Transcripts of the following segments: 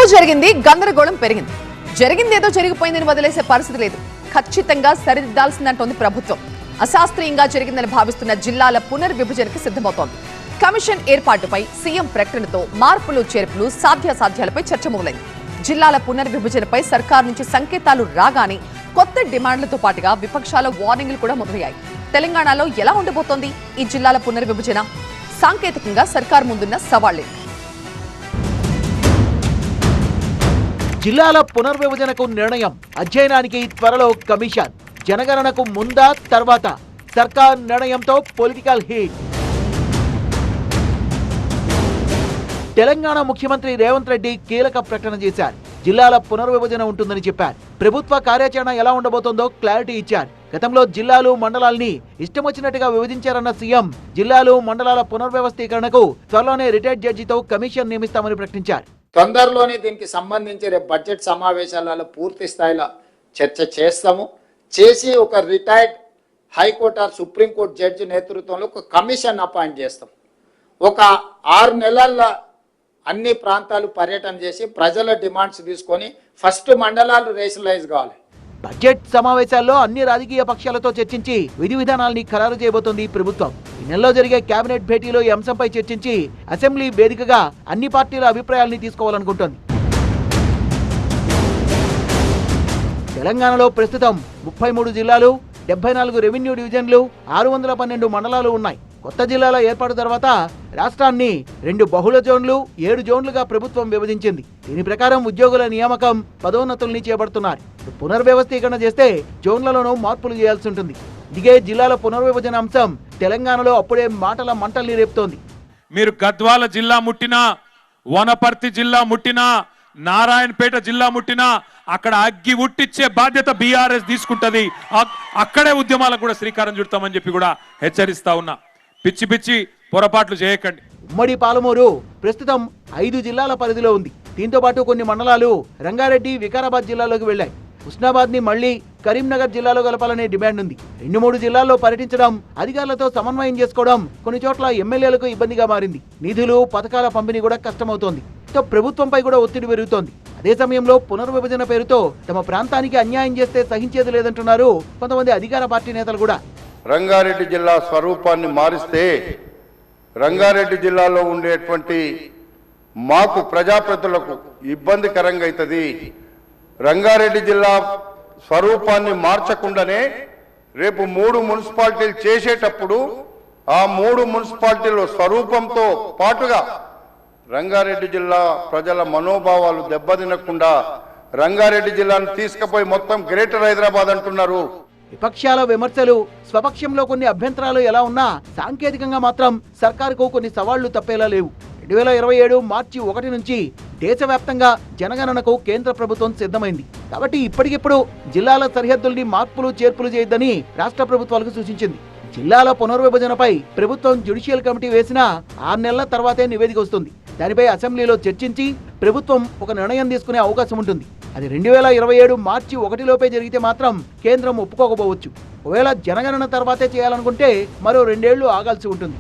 తప్పు జరిగింది, గందరగోళం పెరిగింది. జరిగిందేదో జరిగిపోయిందని వదిలేసే పరిస్థితి లేదు. ఖచ్చితంగా సరిదిద్దాల్సిందంటోంది ప్రభుత్వం. అశాస్త్రీయంగా జరిగిందని భావిస్తున్న జిల్లాల పునర్విభజనకి సిద్ధమవుతోంది. కమిషన్ ఏర్పాటుపై సీఎం ప్రకటనతో మార్పులు చేర్పులు సాధ్యాసాధ్యాలపై చర్చ మొదలైంది. జిల్లాల పునర్విభజనపై సర్కార్ నుంచి సంకేతాలు రాగానే కొత్త డిమాండ్లతో పాటుగా విపక్షాల వార్నింగ్లు కూడా మొదలయ్యాయి. తెలంగాణలో ఎలా ఉండబోతోంది ఈ జిల్లాల పునర్విభజన? సాంకేతికంగా సర్కార్ ముందున్న సవాళ్లే. జిల్లాల పునర్విభజనకు నిర్ణయం, అధ్యయనానికి త్వరలో కమిషన్. జనగణనకు ముందా తర్వాత సర్కార్ నిర్ణయంతో పొలిటికల్ హీట్. తెలంగాణ ముఖ్యమంత్రి రేవంత్ రెడ్డి కీలక ప్రకటన చేశారు. జిల్లాల పునర్విభజన ఉంటుందని చెప్పారు. ప్రభుత్వ కార్యాచరణ ఎలా ఉండబోతోందో క్లారిటీ ఇచ్చారు. గతంలో జిల్లాలు మండలాల్ని ఇష్టం వచ్చినట్టుగా విభజించారన్న సీఎం జిల్లాలు మండలాల పునర్వ్యవస్థీకరణకు త్వరలోనే రిటైర్డ్ జడ్జితో కమిషన్ నియమిస్తామని ప్రకటించారు. తొందరలోనే దీనికి సంబంధించి రేపు బడ్జెట్ సమావేశాలలో పూర్తి స్థాయిలో చర్చ చేస్తాము. చేసి ఒక retired high court or supreme court judge నేతృత్వంలో ఒక కమిషన్ అపాయింట్ చేస్తాం. ఒక 6 నెలల్లో అన్ని ప్రాంతాలు పర్యటన చేసి ప్రజల డిమాండ్స్ తీసుకొని ఫస్ట్ మండలాలు రేషనలైజ్ కావాలి. బడ్జెట్ సమావేశాల్లో అన్ని రాజకీయ పక్షాలతో చర్చించి విధి విధానాల్ని ఖరారు చేయబోతోంది ప్రభుత్వం. ఈ నెలలో జరిగే కేబినెట్ భేటీలో ఈ అంశంపై చర్చించి అసెంబ్లీ వేదికగా అన్ని పార్టీల అభిప్రాయాల్ని తీసుకోవాలనుకుంటోంది. తెలంగాణలో ప్రస్తుతం 33 జిల్లాలు, 74 రెవెన్యూ డివిజన్లు, 612 మండలాలు ఉన్నాయి. కొత్త జిల్లాల ఏర్పాటు తర్వాత రాష్ట్రాన్ని 2 బహుళ జోన్లు, 7 జోన్లుగా ప్రభుత్వం విభజించింది. దీని ప్రకారం ఉద్యోగుల నియామకం, పదోన్నతుల్ని చేపడుతున్నారు. పునర్వ్యవస్థీకరణ చేస్తే జోన్లలోనూ మార్పులు చేయాల్సి ఉంటుంది. ఇదిగే జిల్లాల పునర్విభజన అంశం తెలంగాణలో అప్పుడే మాటల మంటల్ని రేపుతోంది. మీరు గద్వాల జిల్లా ముట్టినా, వనపర్తి జిల్లా ముట్టినా, నారాయణపేట జిల్లా ముట్టినా అక్కడ అగ్గి ఉట్టిచ్చే బాధ్యత బీఆర్ఎస్ తీసుకుంటది. అక్కడే ఉద్యమాలకు కూడా శ్రీకారం చుడతామని చెప్పి కూడా హెచ్చరిస్తా ఉన్నా. పిచ్చి పిచ్చి పొరపాట్లు చేయకండి. ఉమ్మడి పాలమూరు ప్రస్తుతం 5 జిల్లాల పరిధిలో ఉంది. దీంతో పాటు కొన్ని మండలాలు రంగారెడ్డి, వికారాబాద్ జిల్లాలోకి వెళ్లాయి. హుస్నాబాద్ ని మళ్లీ కరీంనగర్ జిల్లాలో కలపాలనే డిమాండ్ ఉంది. 2-3 జిల్లాల్లో పర్యటించడం, అధికారులతో సమన్వయం చేసుకోవడం కొన్ని చోట్ల ఎమ్మెల్యేలకు ఇబ్బందిగా మారింది. నిధులు, పథకాల పంపిణీ కూడా కష్టమవుతోంది. ప్రభుత్వంపై కూడా ఒత్తిడి పెరుగుతోంది. అదే సమయంలో పునర్విభజన పేరుతో తమ ప్రాంతానికి అన్యాయం చేస్తే సహించేది లేదంటున్నారు కొంతమంది అధికార పార్టీ నేతలు కూడా. రంగారెడ్డి జిల్లా స్వరూపాన్ని మారిస్తే రంగారెడ్డి జిల్లాలో ఉండేటువంటి మాకు ప్రజాప్రతినిధులకు ఇబ్బందికరంగా అవుతుంది. రంగారెడ్డి జిల్లా స్వరూపాన్ని మార్చకుండానే రేపు 3 మున్సిపాలిటీలు చేసేటప్పుడు ఆ 3 మున్సిపాలిటీల స్వరూపంతో పాటుగా రంగారెడ్డి జిల్లా ప్రజల మనోభావాలు దెబ్బతినకుండా రంగారెడ్డి జిల్లాను తీసుకుపోయి మొత్తం గ్రేటర్ హైదరాబాద్ అంటున్నారు. విపక్షాల విమర్శలు, స్వపక్షంలో కొన్ని అభ్యంతరాలు ఎలా ఉన్నా సాంకేతికంగా మాత్రం సర్కారుకు కొన్ని సవాళ్లు తప్పేలా లేవు. 2027 మార్చి 1 నుంచి దేశవ్యాప్తంగా జనగణనకు కేంద్ర ప్రభుత్వం సిద్ధమైంది. కాబట్టి ఇప్పటికిప్పుడు జిల్లాల సరిహద్దుల్ని మార్పులు చేర్పులు చేయొద్దని రాష్ట్ర ప్రభుత్వాలకు సూచించింది. జిల్లాల పునర్విభజనపై ప్రభుత్వం జ్యుడిషియల్ కమిటీ వేసినా 6 నెలల తర్వాతే నివేదిక వస్తుంది. దానిపై అసెంబ్లీలో చర్చించి ప్రభుత్వం ఒక నిర్ణయం తీసుకునే అవకాశం ఉంటుంది. అది 2027 మార్చి 1 లోపే జరిగితే మాత్రం కేంద్రం ఒప్పుకోకపోవచ్చు. ఒకవేళ జనగణన తర్వాతే చేయాలనుకుంటే మరో 2 ఏళ్లు ఆగాల్సి ఉంటుంది.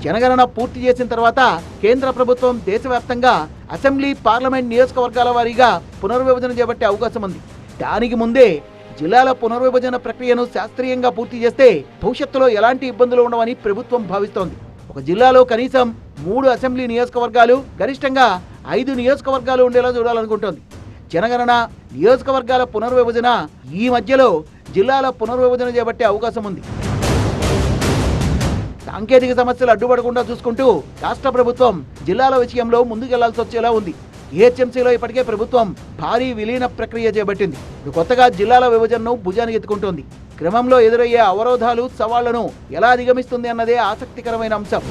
జనగణన పూర్తి చేసిన తర్వాత కేంద్ర ప్రభుత్వం దేశవ్యాప్తంగా అసెంబ్లీ, పార్లమెంట్ నియోజకవర్గాల వారీగా పునర్విభజన చేపట్టే అవకాశం ఉంది. దానికి ముందే జిల్లాల పునర్విభజన ప్రక్రియను శాస్త్రీయంగా పూర్తి చేస్తే భవిష్యత్తులో ఎలాంటి ఇబ్బందులు ఉండవని ప్రభుత్వం భావిస్తోంది. ఒక జిల్లాలో కనీసం 3 అసెంబ్లీ నియోజకవర్గాలు, గరిష్టంగా 5 నియోజకవర్గాలు ఉండేలా చూడాలనుకుంటోంది. జనగణన, నియోజకవర్గాల పునర్విభజన ఈ మధ్యలో జిల్లాల పునర్విభజన చేపట్టే అవకాశం ఉంది. సాంకేతిక సమస్యలు అడ్డుపడకుండా చూసుకుంటూ రాష్ట్ర ప్రభుత్వం జిల్లాల విషయంలో ముందుకెళ్లాల్సి వచ్చేలా ఉంది. ఏహెచ్ఎంసీలో ఇప్పటికే ప్రభుత్వం భారీ విలీన ప్రక్రియ చేపట్టింది. కొత్తగా జిల్లాల విభజనను భుజానికి ఎత్తుకుంటోంది. క్రమంలో ఎదురయ్యే అవరోధాలు, సవాళ్లను ఎలా అధిగమిస్తుంది అన్నదే ఆసక్తికరమైన అంశం.